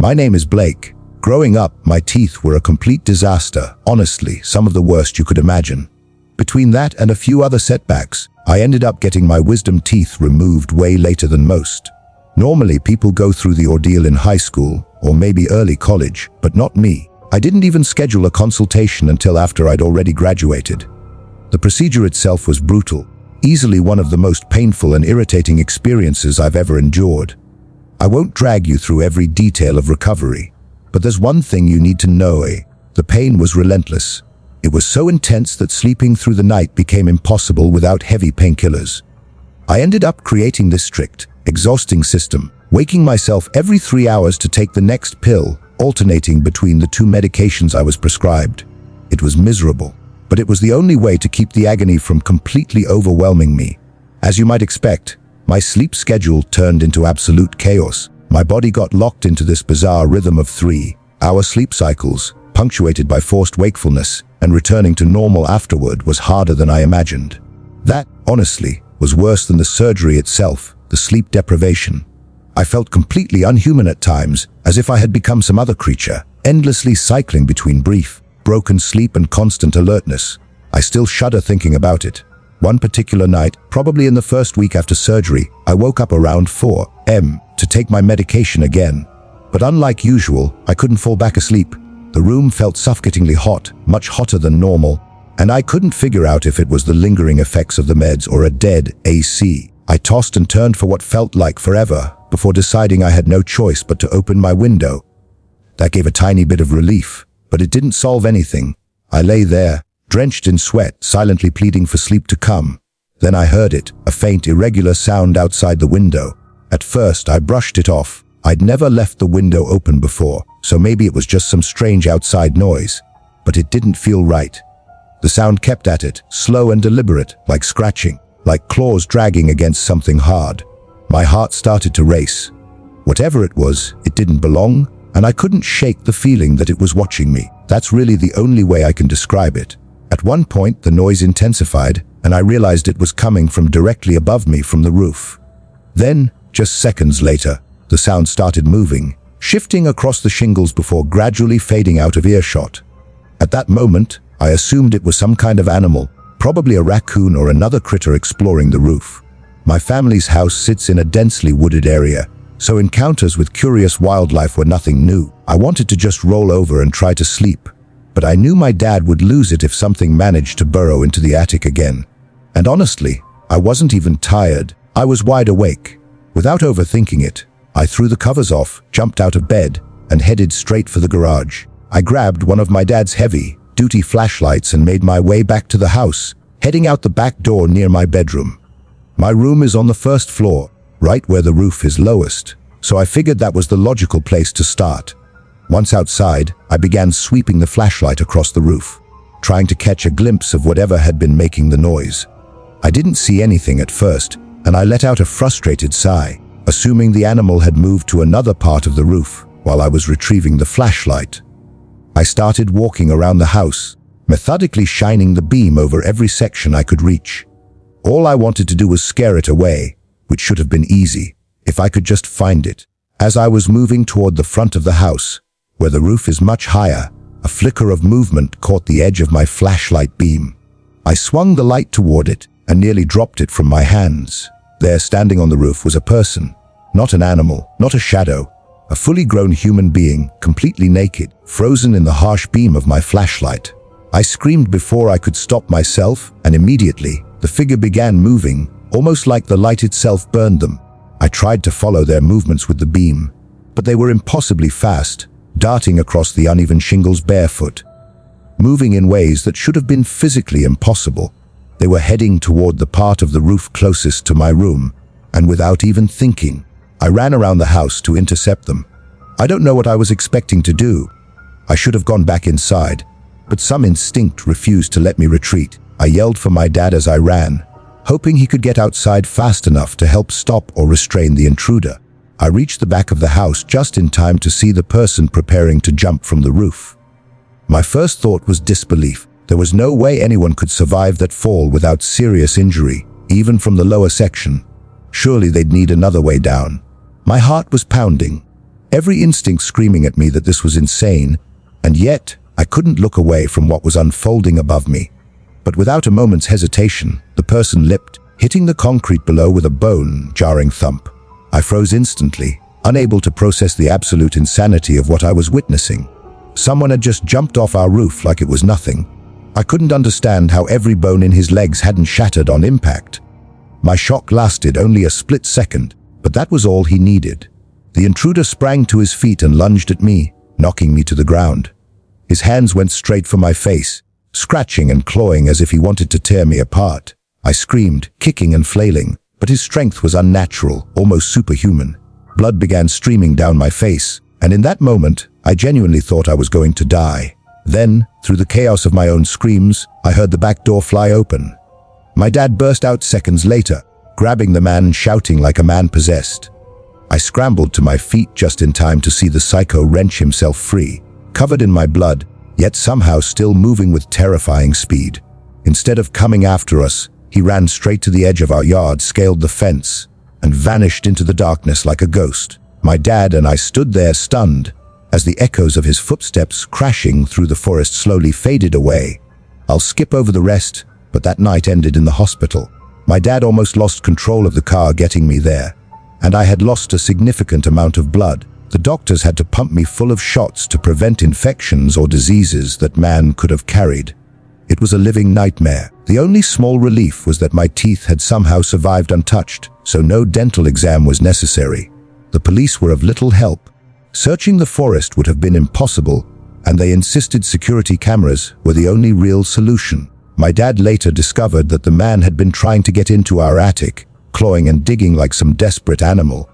My name is Blake. Growing up, my teeth were a complete disaster, honestly, some of the worst you could imagine. Between that and a few other setbacks, I ended up getting my wisdom teeth removed way later than most. Normally, people go through the ordeal in high school, or maybe early college, but not me. I didn't even schedule a consultation until after I'd already graduated. The procedure itself was brutal, easily one of the most painful and irritating experiences I've ever endured. I won't drag you through every detail of recovery, but there's one thing you need to know. The pain was relentless. It was so intense that sleeping through the night became impossible without heavy painkillers. I ended up creating this strict, exhausting system, waking myself every 3 hours to take the next pill, alternating between the two medications I was prescribed. It was miserable, but it was the only way to keep the agony from completely overwhelming me. As you might expect, my sleep schedule turned into absolute chaos. My body got locked into this bizarre rhythm of 3-hour sleep cycles, punctuated by forced wakefulness, and returning to normal afterward was harder than I imagined. That, honestly, was worse than the surgery itself, the sleep deprivation. I felt completely unhuman at times, as if I had become some other creature, endlessly cycling between brief, broken sleep and constant alertness. I still shudder thinking about it. One particular night, probably in the first week after surgery, I woke up around 4 a.m. to take my medication again. But unlike usual, I couldn't fall back asleep. The room felt suffocatingly hot, much hotter than normal, and I couldn't figure out if it was the lingering effects of the meds or a dead AC. I tossed and turned for what felt like forever, before deciding I had no choice but to open my window. That gave a tiny bit of relief, but it didn't solve anything. I lay there, drenched in sweat, silently pleading for sleep to come. Then I heard it, a faint, irregular sound outside the window. At first, I brushed it off. I'd never left the window open before, so maybe it was just some strange outside noise. But it didn't feel right. The sound kept at it, slow and deliberate, like scratching, like claws dragging against something hard. My heart started to race. Whatever it was, it didn't belong, and I couldn't shake the feeling that it was watching me. That's really the only way I can describe it. At one point, the noise intensified, and I realized it was coming from directly above me from the roof. Then, just seconds later, the sound started moving, shifting across the shingles before gradually fading out of earshot. At that moment, I assumed it was some kind of animal, probably a raccoon or another critter exploring the roof. My family's house sits in a densely wooded area, so encounters with curious wildlife were nothing new. I wanted to just roll over and try to sleep, but I knew my dad would lose it if something managed to burrow into the attic again. And honestly, I wasn't even tired. I was wide awake. Without overthinking it, I threw the covers off, jumped out of bed, and headed straight for the garage. I grabbed one of my dad's heavy-duty flashlights and made my way back to the house, heading out the back door near my bedroom. My room is on the first floor, right where the roof is lowest, so I figured that was the logical place to start. Once outside, I began sweeping the flashlight across the roof, trying to catch a glimpse of whatever had been making the noise. I didn't see anything at first, and I let out a frustrated sigh, assuming the animal had moved to another part of the roof while I was retrieving the flashlight. I started walking around the house, methodically shining the beam over every section I could reach. All I wanted to do was scare it away, which should have been easy, if I could just find it. As I was moving toward the front of the house, where the roof is much higher, a flicker of movement caught the edge of my flashlight beam. I swung the light toward it and nearly dropped it from my hands. There, standing on the roof, was a person. Not an animal, not a shadow. A fully grown human being, completely naked, frozen in the harsh beam of my flashlight. I screamed before I could stop myself, and immediately, the figure began moving, almost like the light itself burned them. I tried to follow their movements with the beam, but they were impossibly fast, darting across the uneven shingles barefoot, moving in ways that should have been physically impossible. They were heading toward the part of the roof closest to my room, and without even thinking, I ran around the house to intercept them. I don't know what I was expecting to do. I should have gone back inside, but some instinct refused to let me retreat. I yelled for my dad as I ran, hoping he could get outside fast enough to help stop or restrain the intruder. I reached the back of the house just in time to see the person preparing to jump from the roof. My first thought was disbelief. There was no way anyone could survive that fall without serious injury, even from the lower section. Surely they'd need another way down. My heart was pounding. every instinct screaming at me that this was insane, and yet I couldn't look away from what was unfolding above me. But without a moment's hesitation, the person leapt, hitting the concrete below with a bone-jarring thump. I froze instantly, unable to process the absolute insanity of what I was witnessing. Someone had just jumped off our roof like it was nothing. I couldn't understand how every bone in his legs hadn't shattered on impact. My shock lasted only a split second, but that was all he needed. The intruder sprang to his feet and lunged at me, knocking me to the ground. His hands went straight for my face, scratching and clawing as if he wanted to tear me apart. I screamed, kicking and flailing, but his strength was unnatural, almost superhuman. Blood began streaming down my face, and in that moment, I genuinely thought I was going to die. Then, through the chaos of my own screams, I heard the back door fly open. My dad burst out seconds later, grabbing the man and shouting like a man possessed. I scrambled to my feet just in time to see the psycho wrench himself free, covered in my blood, yet somehow still moving with terrifying speed. Instead of coming after us, he ran straight to the edge of our yard, scaled the fence, and vanished into the darkness like a ghost. My dad and I stood there stunned, as the echoes of his footsteps crashing through the forest slowly faded away. I'll skip over the rest, but that night ended in the hospital. My dad almost lost control of the car getting me there, and I had lost a significant amount of blood. The doctors had to pump me full of shots to prevent infections or diseases that man could have carried. It was a living nightmare. The only small relief was that my teeth had somehow survived untouched, so no dental exam was necessary. The police were of little help. Searching the forest would have been impossible, and they insisted security cameras were the only real solution. My dad later discovered that the man had been trying to get into our attic, clawing and digging like some desperate animal.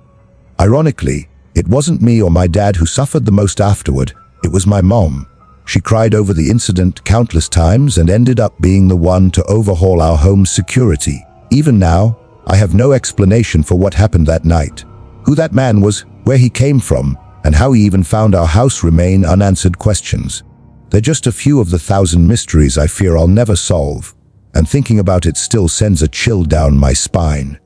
Ironically, it wasn't me or my dad who suffered the most afterward, it was my mom. She cried over the incident countless times and ended up being the one to overhaul our home's security. Even now, I have no explanation for what happened that night. Who that man was, where he came from, and how he even found our house remain unanswered questions. They're just a few of the 1,000 mysteries I fear I'll never solve, and thinking about it still sends a chill down my spine.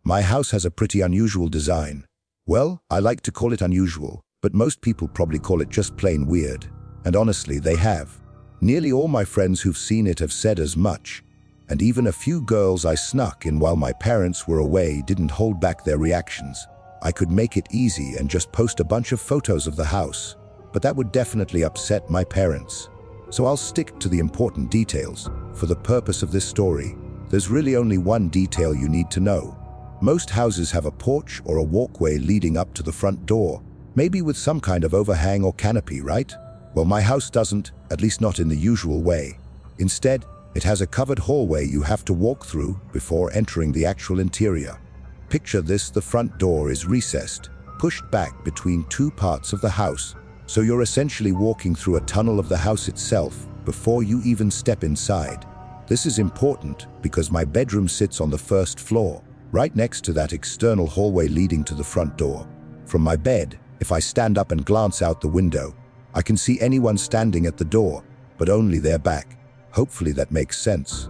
My house has a pretty unusual design. Well, I like to call it unusual, but most people probably call it just plain weird. And honestly, they have. Nearly all my friends who've seen it have said as much. And even a few girls I snuck in while my parents were away didn't hold back their reactions. I could make it easy and just post a bunch of photos of the house, but that would definitely upset my parents. So I'll stick to the important details. For the purpose of this story, there's really only one detail you need to know. Most houses have a porch or a walkway leading up to the front door, maybe with some kind of overhang or canopy, right? Well, my house doesn't, at least not in the usual way. Instead, it has a covered hallway you have to walk through before entering the actual interior. Picture this: the front door is recessed, pushed back between two parts of the house, so you're essentially walking through a tunnel of the house itself before you even step inside. This is important because my bedroom sits on the first floor, right next to that external hallway leading to the front door. From my bed, if I stand up and glance out the window, I can see anyone standing at the door, but only their back. Hopefully that makes sense.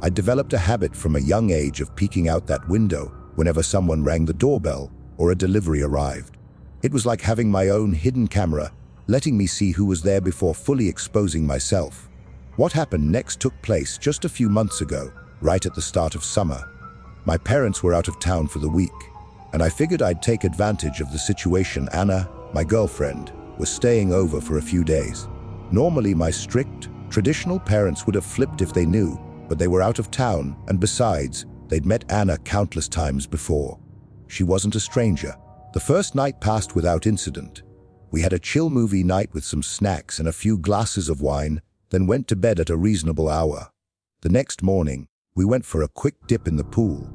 I developed a habit from a young age of peeking out that window whenever someone rang the doorbell or a delivery arrived. It was like having my own hidden camera, letting me see who was there before fully exposing myself. What happened next took place just a few months ago, right at the start of summer. My parents were out of town for the week, and I figured I'd take advantage of the situation. Anna, my girlfriend, was staying over for a few days. Normally, my strict, traditional parents would have flipped if they knew, but they were out of town, and besides, they'd met Anna countless times before. She wasn't a stranger. The first night passed without incident. We had a chill movie night with some snacks and a few glasses of wine, then went to bed at a reasonable hour. The next morning, we went for a quick dip in the pool.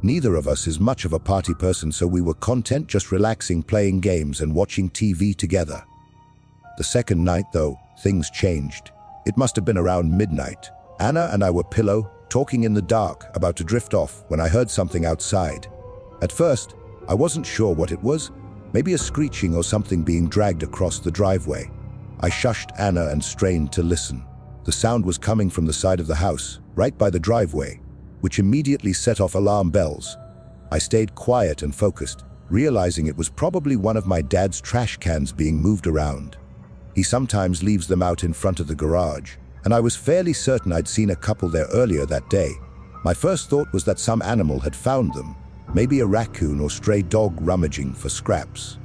Neither of us is much of a party person, so we were content just relaxing, playing games and watching TV together. The second night, though, things changed. It must have been around midnight. Anna and I were talking in the dark, about to drift off, when I heard something outside. At first, I wasn't sure what it was, maybe a screeching or something being dragged across the driveway. I shushed Anna and strained to listen. The sound was coming from the side of the house, right by the driveway, which immediately set off alarm bells. I stayed quiet and focused, realizing it was probably one of my dad's trash cans being moved around. He sometimes leaves them out in front of the garage, and I was fairly certain I'd seen a couple there earlier that day. My first thought was that some animal had found them, maybe a raccoon or stray dog rummaging for scraps.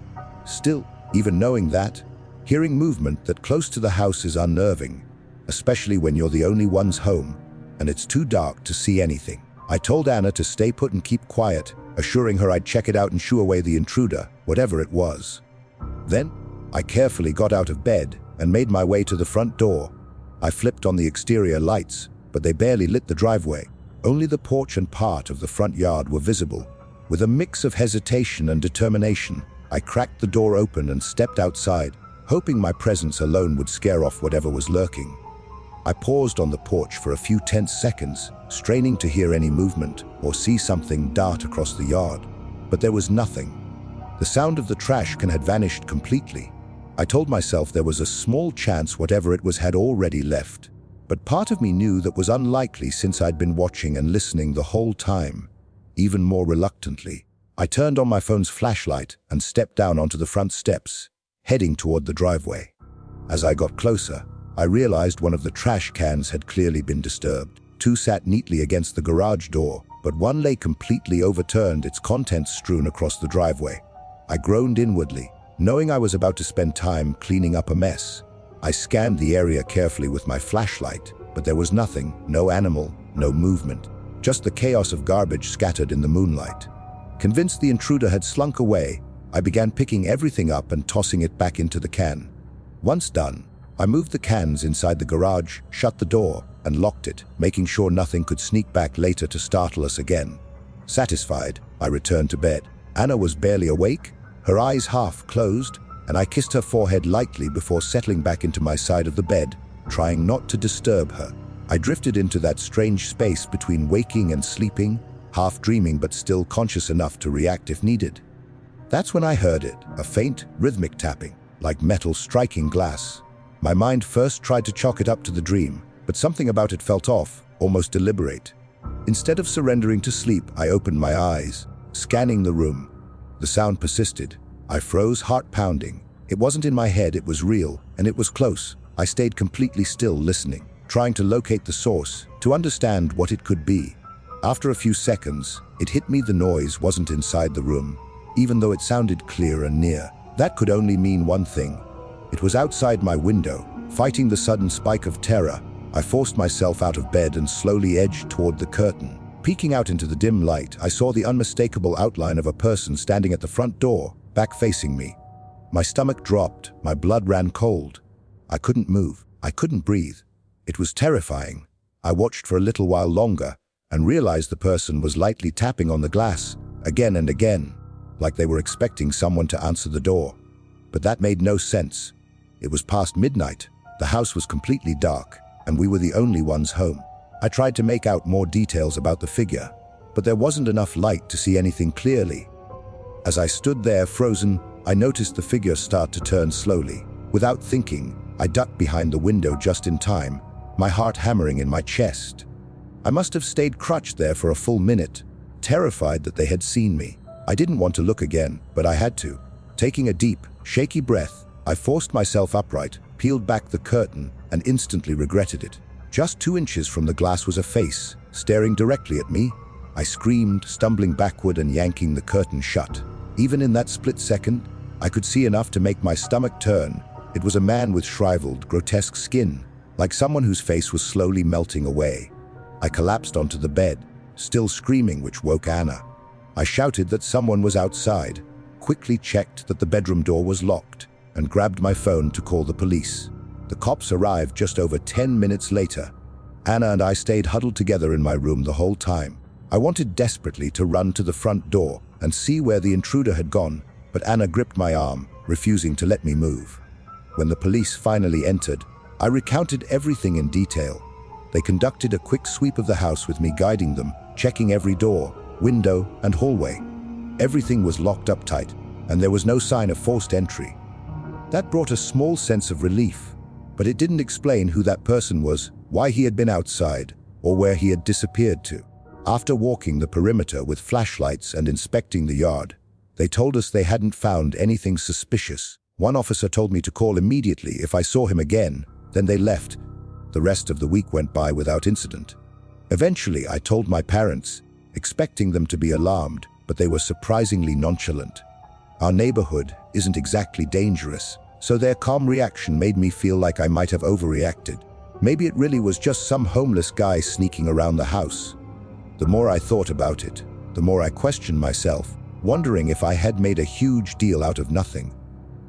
Still, even knowing that, hearing movement that close to the house is unnerving, especially when you're the only ones home and it's too dark to see anything. I told Anna to stay put and keep quiet, assuring her I'd check it out and shoo away the intruder, whatever it was. Then, I carefully got out of bed and made my way to the front door. I flipped on the exterior lights, but they barely lit the driveway. Only the porch and part of the front yard were visible. With a mix of hesitation and determination, I cracked the door open and stepped outside, hoping my presence alone would scare off whatever was lurking. I paused on the porch for a few tense seconds, straining to hear any movement or see something dart across the yard. But there was nothing. The sound of the trash can had vanished completely. I told myself there was a small chance whatever it was had already left. But part of me knew that was unlikely since I'd been watching and listening the whole time. Even more reluctantly, I turned on my phone's flashlight and stepped down onto the front steps, heading toward the driveway. As I got closer, I realized one of the trash cans had clearly been disturbed. Two sat neatly against the garage door, but one lay completely overturned, its contents strewn across the driveway. I groaned inwardly, knowing I was about to spend time cleaning up a mess. I scanned the area carefully with my flashlight, but there was nothing, no animal, no movement, just the chaos of garbage scattered in the moonlight. Convinced the intruder had slunk away, I began picking everything up and tossing it back into the can. Once done, I moved the cans inside the garage, shut the door, and locked it, making sure nothing could sneak back later to startle us again. Satisfied, I returned to bed. Anna was barely awake, her eyes half closed, and I kissed her forehead lightly before settling back into my side of the bed, trying not to disturb her. I drifted into that strange space between waking and sleeping, half dreaming but still conscious enough to react if needed. That's when I heard it, a faint, rhythmic tapping, like metal striking glass. My mind first tried to chalk it up to the dream, but something about it felt off, almost deliberate. Instead of surrendering to sleep, I opened my eyes, scanning the room. The sound persisted. I froze, heart pounding. It wasn't in my head, it was real, and it was close. I stayed completely still, listening, trying to locate the source, to understand what it could be. After a few seconds, it hit me the noise wasn't inside the room, even though it sounded clear and near. That could only mean one thing. It was outside my window. Fighting the sudden spike of terror, I forced myself out of bed and slowly edged toward the curtain. Peeking out into the dim light, I saw the unmistakable outline of a person standing at the front door, back facing me. My stomach dropped, my blood ran cold. I couldn't move, I couldn't breathe. It was terrifying. I watched for a little while longer and realized the person was lightly tapping on the glass, again and again, like they were expecting someone to answer the door. But that made no sense. It was past midnight, the house was completely dark, and we were the only ones home. I tried to make out more details about the figure, but there wasn't enough light to see anything clearly. As I stood there frozen, I noticed the figure start to turn slowly. Without thinking, I ducked behind the window just in time, my heart hammering in my chest. I must have stayed crouched there for a full minute, terrified that they had seen me. I didn't want to look again, but I had to. Taking a deep, shaky breath, I forced myself upright, peeled back the curtain, and instantly regretted it. Just 2 inches from the glass was a face, staring directly at me. I screamed, stumbling backward and yanking the curtain shut. Even in that split second, I could see enough to make my stomach turn. It was a man with shriveled, grotesque skin, like someone whose face was slowly melting away. I collapsed onto the bed, still screaming, which woke Anna. I shouted that someone was outside, quickly checked that the bedroom door was locked, and grabbed my phone to call the police. The cops arrived just over 10 minutes later. Anna and I stayed huddled together in my room the whole time. I wanted desperately to run to the front door and see where the intruder had gone, but Anna gripped my arm, refusing to let me move. When the police finally entered, I recounted everything in detail. They conducted a quick sweep of the house with me guiding them, checking every door, window, and hallway. Everything was locked up tight, and there was no sign of forced entry. That brought a small sense of relief, but it didn't explain who that person was, why he had been outside, or where he had disappeared to. After walking the perimeter with flashlights and inspecting the yard, they told us they hadn't found anything suspicious. One officer told me to call immediately if I saw him again, then they left. The rest of the week went by without incident. Eventually, I told my parents, expecting them to be alarmed, but they were surprisingly nonchalant. Our neighborhood isn't exactly dangerous, so their calm reaction made me feel like I might have overreacted. Maybe it really was just some homeless guy sneaking around the house. The more I thought about it, the more I questioned myself, wondering if I had made a huge deal out of nothing.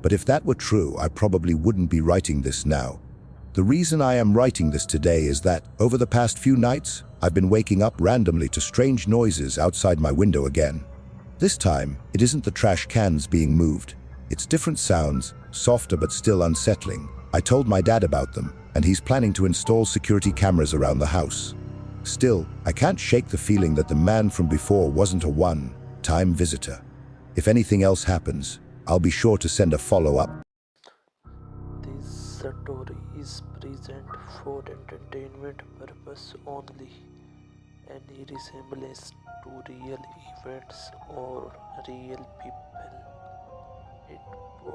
But if that were true, I probably wouldn't be writing this now. The reason I am writing this today is that, over the past few nights, I've been waking up randomly to strange noises outside my window again. This time, it isn't the trash cans being moved. It's different sounds, softer but still unsettling. I told my dad about them, and he's planning to install security cameras around the house. Still, I can't shake the feeling that the man from before wasn't a one-time visitor. If anything else happens, I'll be sure to send a follow-up. This story is present for entertainment purpose only. Any resemblance to real events or real people, it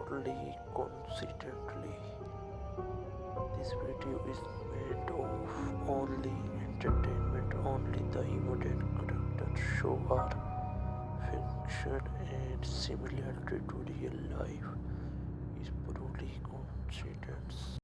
purely coincidentally. This video is made of only entertainment, only the event and characters show are fiction and similarity to real life is purely coincidence.